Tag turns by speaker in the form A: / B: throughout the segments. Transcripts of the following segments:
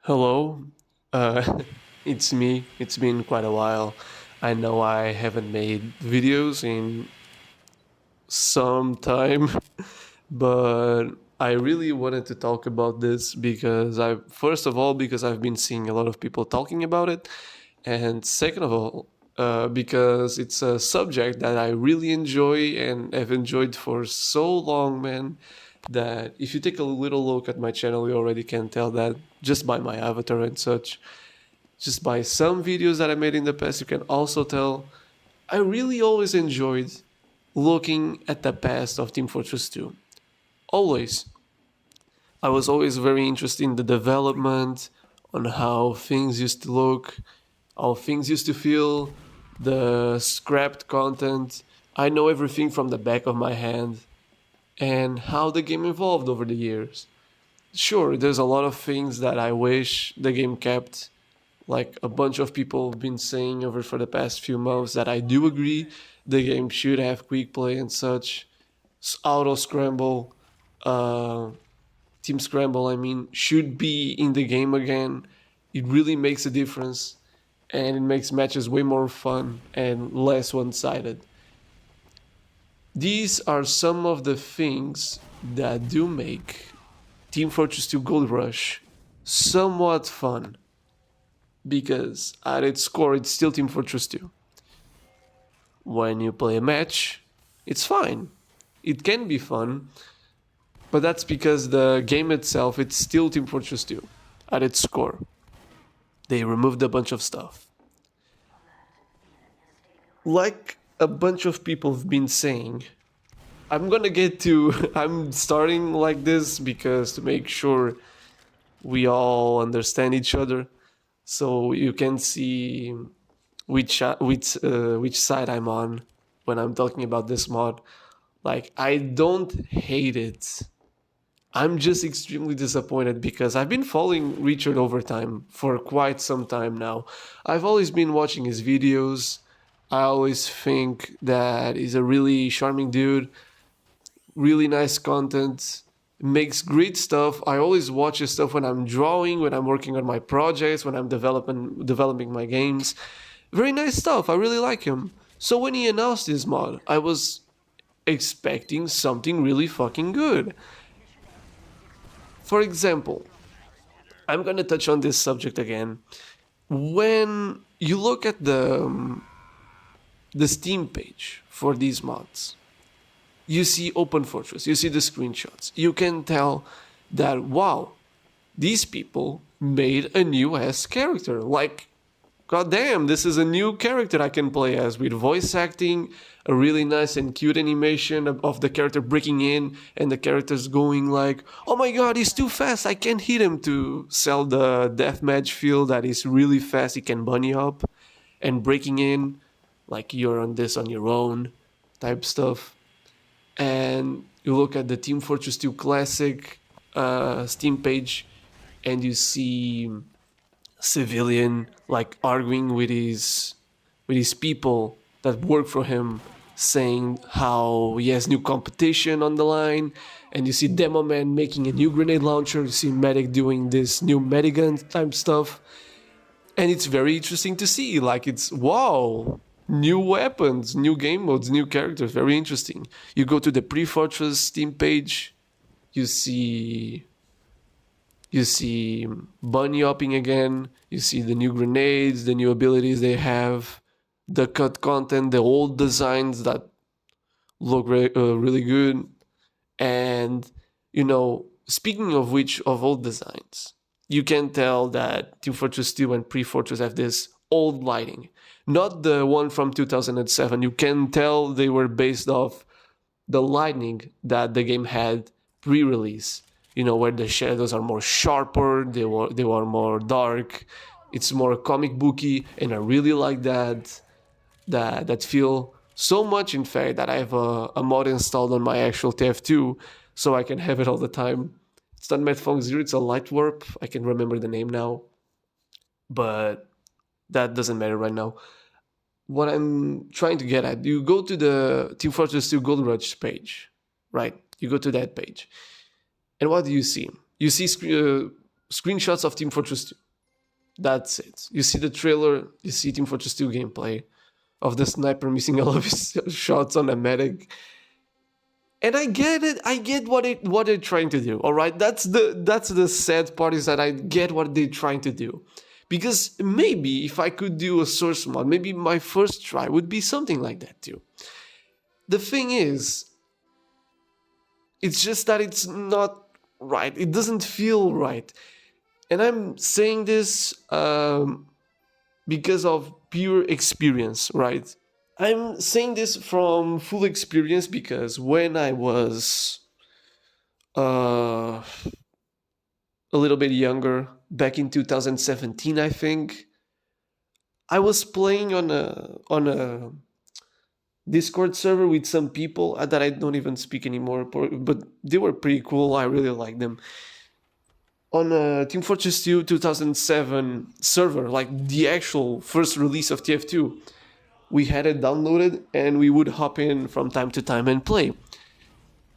A: Hello, it's me. It's been quite a while. I know I haven't made videos in some time, but I really wanted to talk about this because first of all, because I've been seeing a lot of people talking about it, and second of all, because it's a subject that I really enjoy and have enjoyed for so long, man, that if you take a little look at my channel, you already can tell that just by my avatar and such. Just by some videos that I made in the past, you can also tell I really always enjoyed looking at the past of Team Fortress 2. Always. I was always very interested in the development, on how things used to look, how things used to feel, the scrapped content. I know everything from the back of my hand, and how the game evolved over the years. Sure, there's a lot of things that I wish the game kept, like a bunch of people have been saying over for the past few months that I do agree the game should have quick play and such. Auto scramble, uh, team scramble, I mean, should be in the game again. It really makes a difference and it makes matches way more fun and less one sided. These are some of the things that do make Team Fortress 2 Gold Rush somewhat fun, because at its core, it's still Team Fortress 2. When you play a match, it's fine. It can be fun, but that's because the game itself, it's still Team Fortress 2 at its core. They removed a bunch of stuff. Like a bunch of people have been saying, I'm gonna get to. I'm starting like this because to make sure we all understand each other, so you can see which side I'm on when I'm talking about this mod. Like, I don't hate it. I'm just extremely disappointed because I've been following Richard over time for quite some time now. I've always been watching his videos. I always think that he's a really charming dude, really nice content, makes great stuff. I always watch his stuff when I'm drawing, when I'm working on my projects, when I'm developing my games. Very nice stuff. I really like him. So when he announced this mod, I was expecting something really fucking good. For example, I'm gonna touch on this subject again. When you look at the Steam page for these mods, you see Open Fortress, you see the screenshots. You can tell that, wow, these people made a new S character. Like, god damn, this is a new character I can play as, with voice acting, a really nice and cute animation of the character breaking in, and the characters going like, oh my god, he's too fast, I can't hit him, to sell the deathmatch feel that is really fast, he can bunny up, and breaking in, like you're on this on your own type stuff. And you look at the Team Fortress 2 Classic Steam page, and you see Civilian like arguing with his people that work for him, saying how he has new competition on the line, and you see Demo Man making a new grenade launcher, you see Medic doing this new Medigun type stuff, and it's very interesting to see. Like, it's wow, new weapons, new game modes, new characters, very interesting. You go to the Pre-Fortress Steam page, you see you see bunny hopping again, you see the new grenades, the new abilities they have, the cut content, the old designs that look really good. And, speaking of which, of old designs, you can tell that Team Fortress 2 and Pre-Fortress have this old lighting. Not the one from 2007. You can tell they were based off the lighting that the game had pre-release. Where the shadows are more sharper, they were more dark. It's more comic booky, and I really like that feel so much. In fact, that I have a mod installed on my actual TF2, so I can have it all the time. It's not Metfong Zero, it's a Light Warp. I can remember the name now, but that doesn't matter right now. What I'm trying to get at, you go to the Team Fortress 2 Gold Rush page, right? You go to that page, and what do you see? You see screenshots of Team Fortress 2. That's it. You see the trailer, you see Team Fortress 2 gameplay of the sniper missing all of his shots on a medic. And I get it. I get what they're trying to do. All right, that's the sad part, is that I get what they're trying to do, because maybe if I could do a source mod, maybe my first try would be something like that too. The thing is, it's just that it's not right. It doesn't feel right, and I'm saying this because of pure experience, right? I'm saying this from full experience because when I was a little bit younger, back in 2017, I think, I was playing on a Discord server with some people that I don't even speak anymore, but they were pretty cool. I really liked them. On a Team Fortress 2 2007 server, like the actual first release of TF2, we had it downloaded and we would hop in from time to time and play.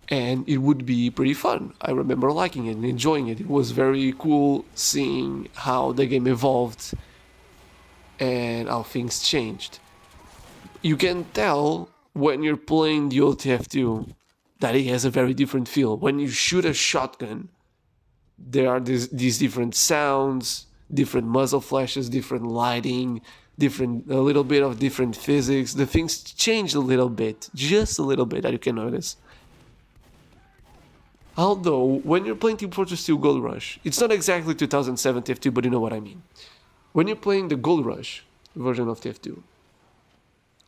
A: And it would be pretty fun. I remember liking it and enjoying it. It was very cool seeing how the game evolved and how things changed. You can tell when you're playing the old TF2 that it has a very different feel. When you shoot a shotgun, there are these different sounds, different muzzle flashes, different lighting, a little bit of different physics. The things change a little bit, just a little bit, that you can notice. Although, when you're playing Team Fortress 2 Gold Rush, it's not exactly 2007 TF2, but you know what I mean. When you're playing the Gold Rush version of TF2,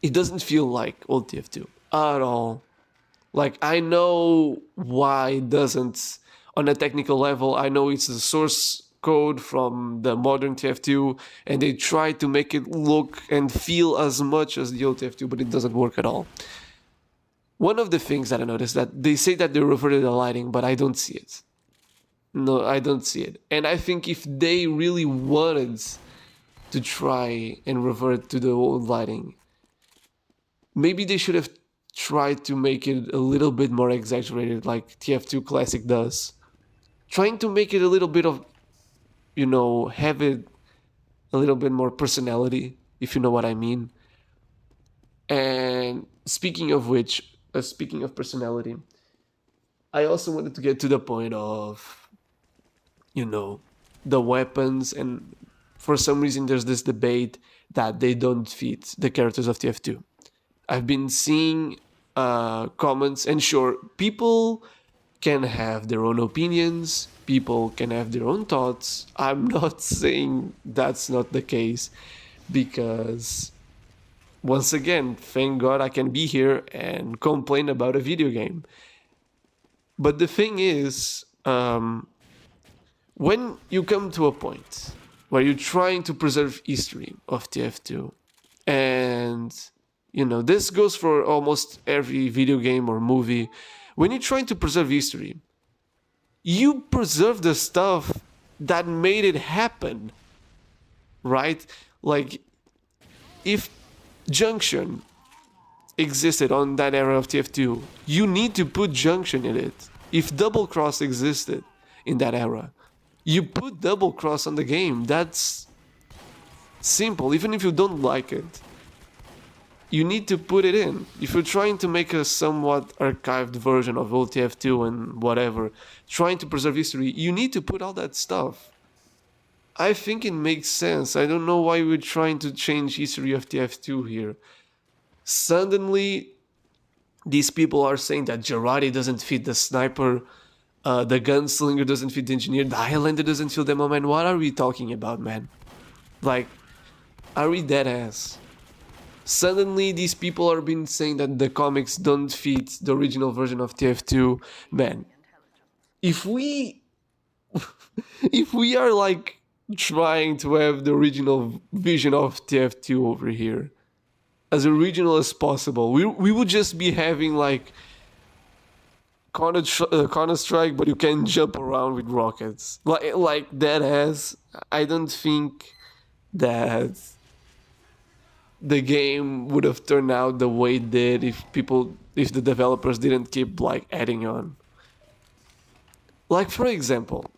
A: it doesn't feel like old TF2 at all. Like, I know why it doesn't. On a technical level, I know it's a source code from the modern TF2, and they try to make it look and feel as much as the old TF2, but it doesn't work at all. One of the things that I noticed, that they say that they reverted the lighting, but I don't see it. No, I don't see it. And I think if they really wanted to try and revert to the old lighting, maybe they should have tried to make it a little bit more exaggerated, like TF2 Classic does. Trying to make it a little bit of, have it a little bit more personality, if you know what I mean. And speaking of personality, I also wanted to get to the point of, the weapons, and for some reason there's this debate that they don't fit the characters of TF2. I've been seeing comments, and sure, people can have their own opinions, people can have their own thoughts. I'm not saying that's not the case, because once again, thank God I can be here and complain about a video game. But the thing is, when you come to a point where you're trying to preserve history of TF2, and this goes for almost every video game or movie. When you're trying to preserve history, you preserve the stuff that made it happen, right? Like, if Junction existed on that era of TF2, you need to put Junction in it. If Double Cross existed in that era, you put Double Cross on the game. That's simple, even if you don't like it. You need to put it in. If you're trying to make a somewhat archived version of old TF2 and whatever, trying to preserve history, you need to put all that stuff. I think it makes sense. I don't know why we're trying to change history of TF2 here. Suddenly, these people are saying that Gerardi doesn't fit the sniper, the gunslinger doesn't fit the engineer, the Highlander doesn't fit the moment. What are we talking about, man? Like, are we dead ass? Suddenly, these people are being saying that the comics don't fit the original version of TF2. Man, if we are like trying to have the original vision of TF2 over here, as original as possible, we would just be having like Counter-Strike, but you can jump around with rockets. Like that has. I don't think that the game would have turned out the way it did if the developers didn't keep like adding on. Like, for example,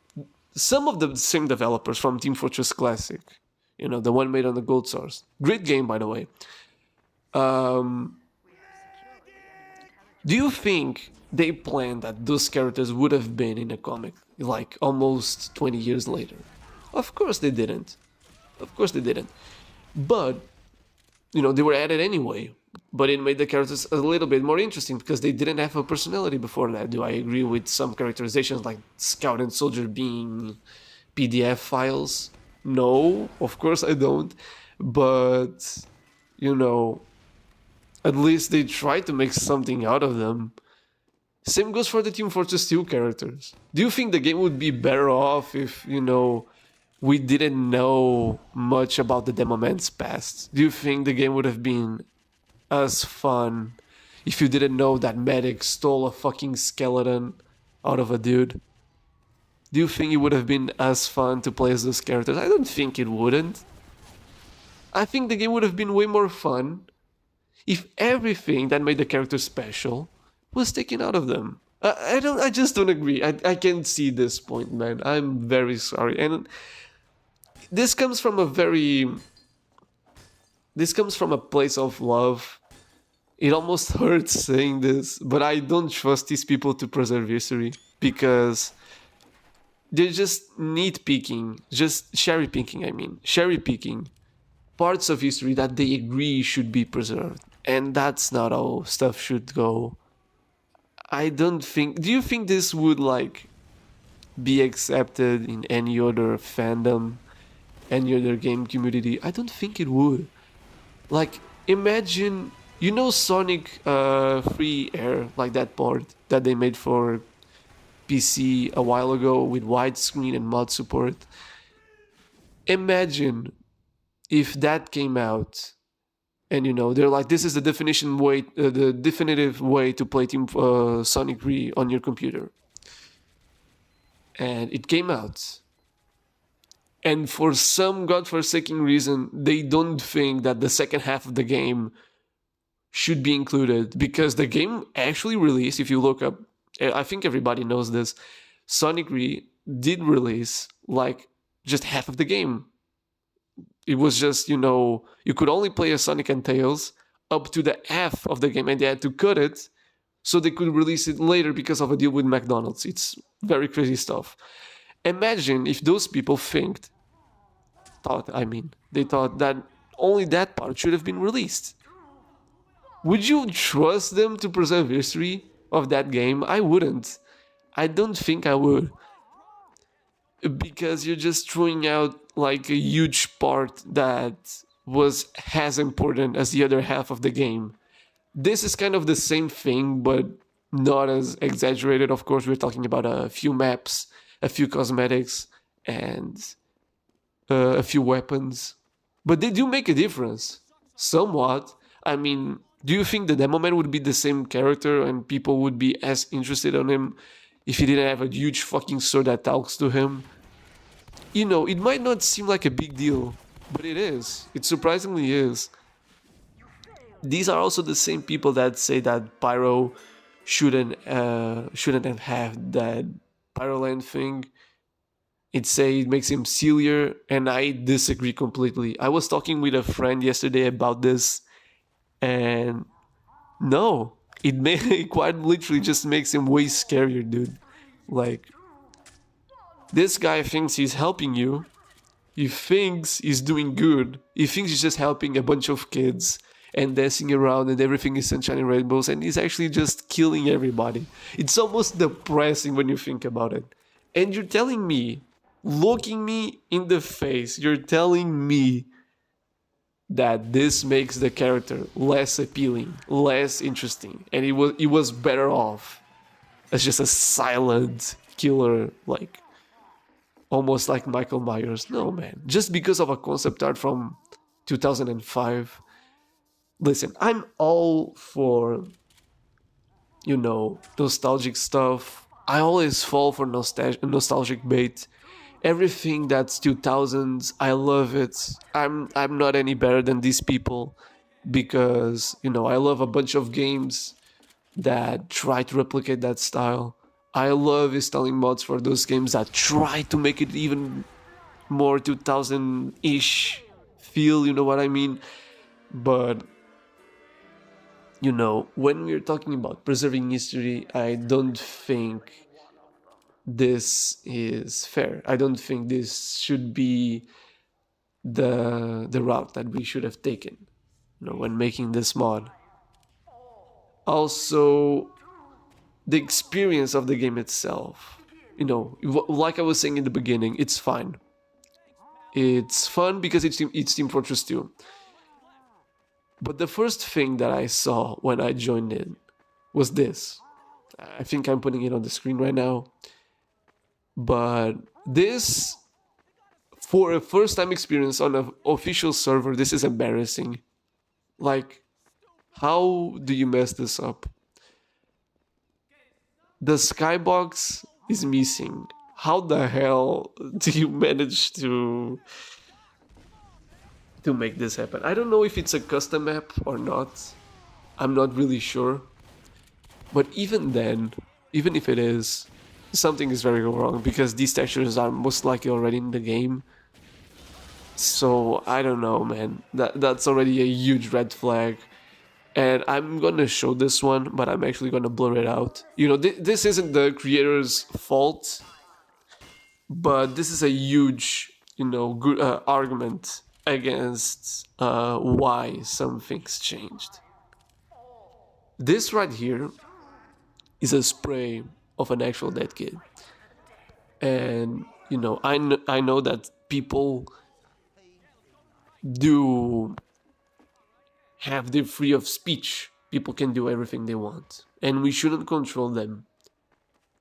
A: some of the same developers from Team Fortress Classic, the one made on the Gold Source. Great game, by the way. Do you think they planned that those characters would have been in a comic like almost 20 years later? Of course they didn't. Of course they didn't. But, they were added anyway. But it made the characters a little bit more interesting because they didn't have a personality before that. Do I agree with some characterizations like Scout and Soldier being PDF files? No, of course I don't. But, at least they tried to make something out of them. Same goes for the Team Fortress 2 characters. Do you think the game would be better off if, we didn't know much about the Demo Man's past? Do you think the game would have been as fun if you didn't know that Medic stole a fucking skeleton out of a dude? Do you think it would have been as fun to play as those characters? I don't think it wouldn't. I think the game would have been way more fun if everything that made the characters special was taken out of them. I just don't agree. I can't see this point, man. I'm very sorry. And this comes from a place of love. It almost hurts saying this, but I don't trust these people to preserve history because they're just nitpicking, just cherry picking parts of history that they agree should be preserved. And that's not how stuff should go. Do you think this would be accepted in any other fandom, any other game community? I don't think it would. Imagine, Sonic Free Air, that port that they made for PC a while ago with widescreen and mod support. Imagine if that came out and they're like, this is the definitive way to play Team Sonic 3 on your computer, and it came out, and for some godforsaken reason they don't think that the second half of the game should be included, because the game actually released, if you look up, I think everybody knows this, Sonic 3 did release just half of the game. It was just, you could only play as Sonic and Tails up to the half of the game, and they had to cut it so they could release it later because of a deal with McDonald's. It's very crazy stuff. Imagine if those people thought that only that part should have been released. Would you trust them to preserve history of that game? I wouldn't. I don't think I would. Because you're just throwing out a huge part that was as important as the other half of the game. This is kind of the same thing, but not as exaggerated. Of course, we're talking about a few maps, a few cosmetics, and a few weapons. But they do make a difference. Somewhat. Do you think the Demo Man would be the same character and people would be as interested in him if he didn't have a huge fucking sword that talks to him? It might not seem like a big deal, but it is. It surprisingly is. These are also the same people that say that Pyro shouldn't have had that Pyroland thing. It makes him sillier, and I disagree completely. I was talking with a friend yesterday about this, and no, it quite literally just makes him way scarier, dude. This guy thinks he's helping you. He thinks he's doing good. He thinks he's just helping a bunch of kids and dancing around and everything is sunshine and rainbows, and he's actually just killing everybody. It's almost depressing when you think about it. And you're telling me, looking me in the face, you're telling me that this makes the character less appealing, less interesting, and it was better off as just a silent killer, almost like Michael Myers. No, man. Just because of a concept art from 2005. Listen, I'm all for, nostalgic stuff. I always fall for nostalgic bait. Everything that's 2000s, I love it. I'm not any better than these people because, I love a bunch of games that try to replicate that style. I love installing mods for those games that try to make it even more 2000-ish feel, you know what I mean? But, when we're talking about preserving history, I don't think this is fair. I don't think this should be the route that we should have taken, when making this mod. Also, the experience of the game itself, like I was saying in the beginning, it's fine. It's fun because it's Team Fortress 2. But the first thing that I saw when I joined in was this. I think I'm putting it on the screen right now. But this, for a first time experience on an official server, this is embarrassing. Like, how do you mess this up? The skybox is missing. How the hell do you manage to make this happen? I don't know if it's a custom map or not. I'm not really sure. But even then, even if it is, something is very wrong because these textures are most likely already in the game. So I don't know, man. That's already a huge red flag. And I'm gonna show this one, but I'm actually gonna blur it out. This isn't the creator's fault, but this is a huge, good argument against why some things changed. This right here is a spray of an actual dead kid. And, I know that people do have the free of speech. People can do everything they want. And we shouldn't control them.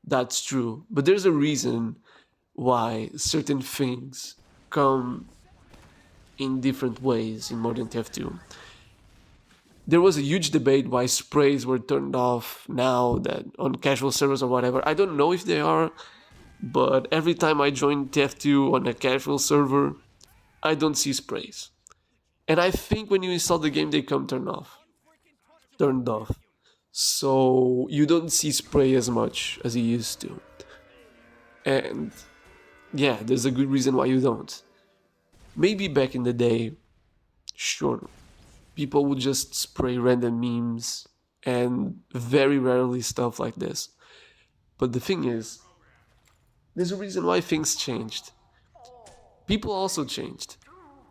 A: That's true. But there's a reason why certain things come in different ways in modern TF2. There was a huge debate why sprays were turned off now that on casual servers or whatever. I don't know if they are, but every time I join TF2 on a casual server, I don't see sprays. And I think when you install the game, they come turned off. So you don't see spray as much as you used to. And yeah, there's a good reason why you don't. Maybe back in the day, sure, people would just spray random memes and very rarely stuff like this. But the thing is, there's a reason why things changed. People also changed.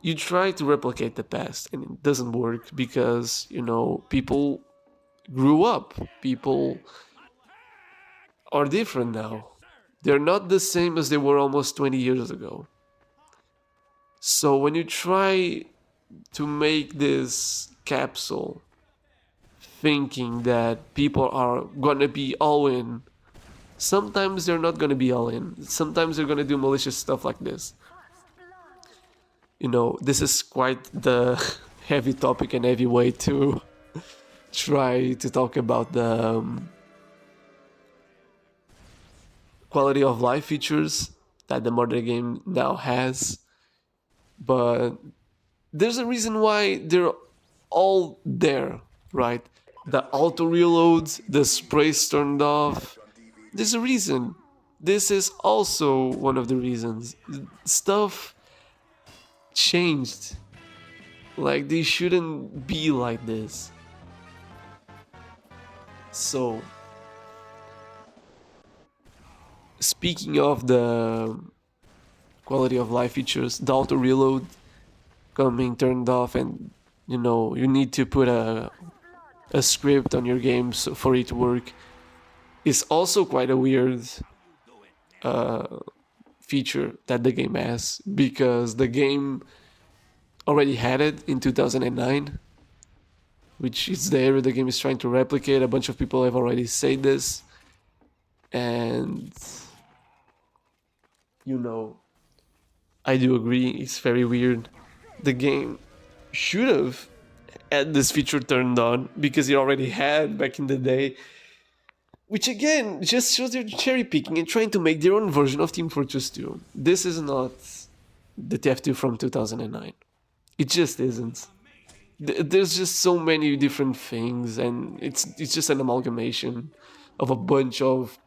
A: You try to replicate the past and it doesn't work because, people grew up. People are different now. They're not the same as they were almost 20 years ago. So when you try to make this capsule thinking that people are gonna be all in, sometimes they're not gonna be all in. Sometimes they're gonna do malicious stuff like this. This is quite the heavy topic and heavy way to try to talk about the quality of life features that the modern game now has. But there's a reason why they're all there, right? The auto reloads, the sprays turned off. There's a reason. This is also one of the reasons. Stuff changed. Like, they shouldn't be like this. So, speaking of the quality of life features, the auto reload coming turned off, and you need to put a script on your game for it to work, is also quite a weird feature that the game has, because the game already had it in 2009, which is the area the game is trying to replicate. A bunch of people have already said this, and I do agree, it's very weird. The game should have had this feature turned on because it already had back in the day, which again just shows they're cherry picking and trying to make their own version of Team Fortress 2. This is not the TF2 from 2009. It just isn't. There's just so many different things, and it's just an amalgamation of a bunch of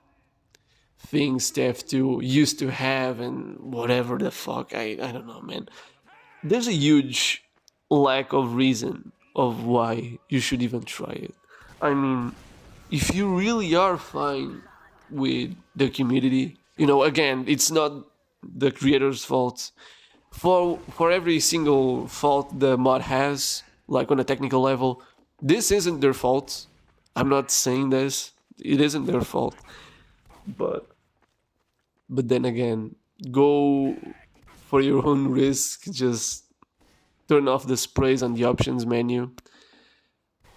A: things TF2 used to have and whatever the fuck. I don't know, man. There's a huge lack of reason of why you should even try it. I mean, if you really are fine with the community, again, it's not the creator's fault. For every single fault the mod has, like on a technical level, this isn't their fault. I'm not saying this. It isn't their fault. But then again, go for your own risk. Just turn off the sprays on the options menu.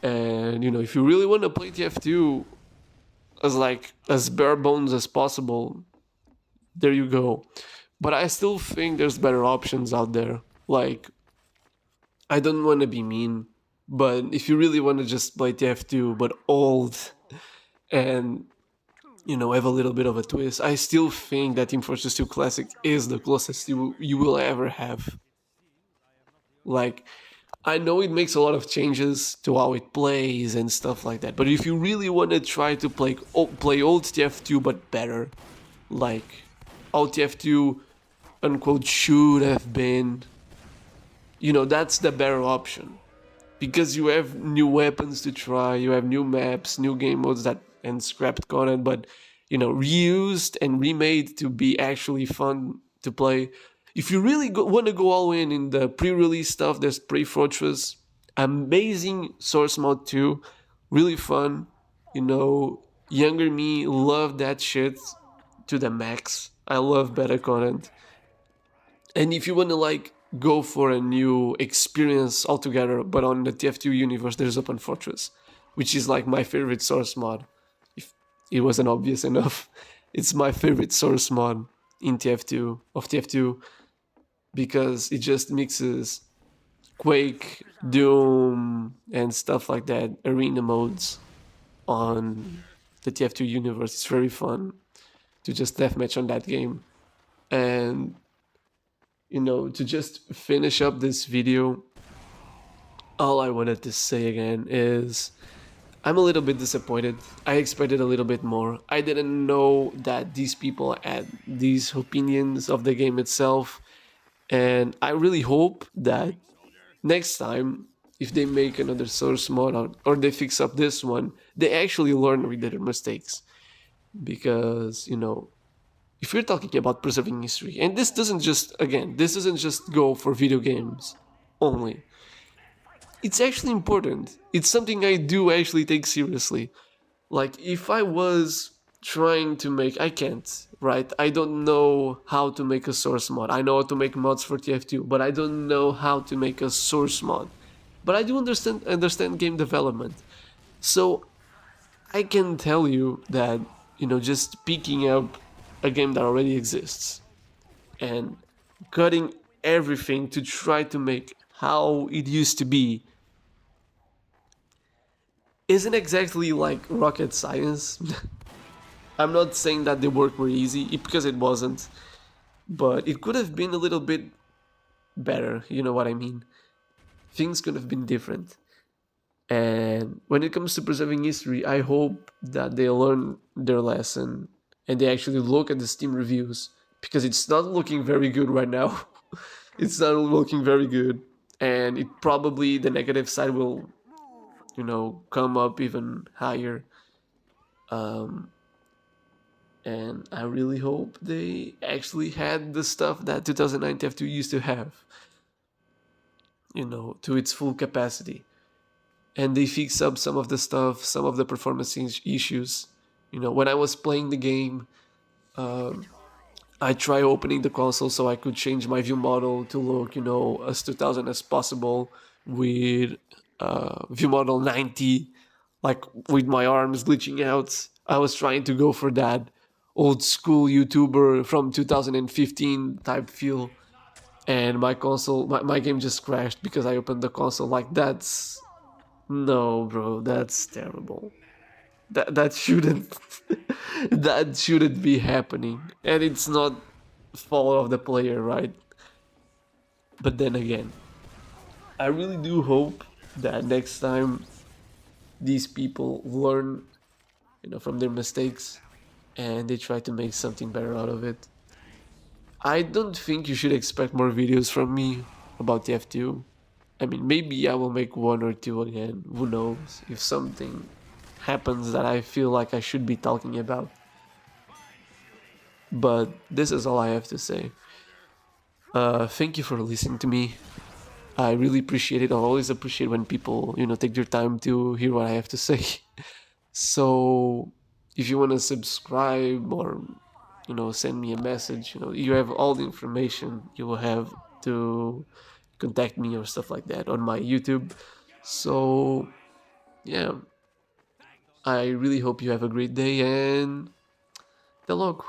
A: And if you really want to play TF2 as bare bones as possible, there you go. But I still think there's better options out there. Like, I don't want to be mean, but if you really want to just play TF2 but old and have a little bit of a twist, I still think that Team Fortress 2 Classic is the closest you will ever have. Like, I know it makes a lot of changes to how it plays and stuff like that, but if you really want to try to play old TF2 but better, like how TF2 unquote should have been, that's the better option. Because you have new weapons to try, you have new maps, new game modes and scrapped content, but reused and remade to be actually fun to play. If you really want to go all in the pre-release stuff, there's Pre-Fortress, amazing source mode too, really fun. Younger me loved that shit to the max. I love beta content. And if you want to go for a new experience altogether, but on the TF2 universe, there's Open Fortress, which is like my favorite source mod. If it wasn't obvious enough, it's my favorite source mod in TF2 because it just mixes Quake, Doom, and stuff like that, arena modes on the TF2 universe. It's very fun to just deathmatch on that game. And to just finish up this video, all I wanted to say again is I'm a little bit disappointed. I expected a little bit more. I didn't know that these people had these opinions of the game itself. And I really hope that next time, if they make another source mod or they fix up this one, they actually learn with their mistakes. Because, if you're talking about preserving history, and this doesn't just go for video games only. It's actually important. It's something I do actually take seriously. Like, if I was trying to make... I can't, right? I don't know how to make a source mod. I know how to make mods for TF2, but I don't know how to make a source mod. But I do understand game development. So, I can tell you that, just picking up a game that already exists and cutting everything to try to make how it used to be isn't exactly like rocket science. I'm not saying that the work were easy, because it wasn't, but it could have been a little bit better, you know what I mean? Things could have been different. And when it comes to preserving history, I hope that they learn their lesson and they actually look at the Steam reviews, because it's not looking very good right now. It's not looking very good, and it probably, the negative side will, come up even higher. And I really hope they actually had the stuff that 2009 TF2 used to have, to its full capacity. And they fix up some of the stuff, some of the performance issues. When I was playing the game, I tried opening the console so I could change my view model to look, as 2000 as possible with view model 90, like with my arms glitching out. I was trying to go for that old school YouTuber from 2015 type feel. And my console, my game just crashed because I opened the console. That's... No, bro, that's terrible. That shouldn't that shouldn't be happening. And it's not fault of the player, right? But then again, I really do hope that next time these people learn, from their mistakes and they try to make something better out of it. I don't think you should expect more videos from me about TF2. I mean, maybe I will make one or two again. Who knows? If something happens that I feel like I should be talking about. But this is all I have to say. Thank you for listening to me. I really appreciate it. I always appreciate when people, take their time to hear what I have to say. So if you want to subscribe or, send me a message, you have all the information you will have to contact me or stuff like that on my YouTube. So yeah, I really hope you have a great day and até logo.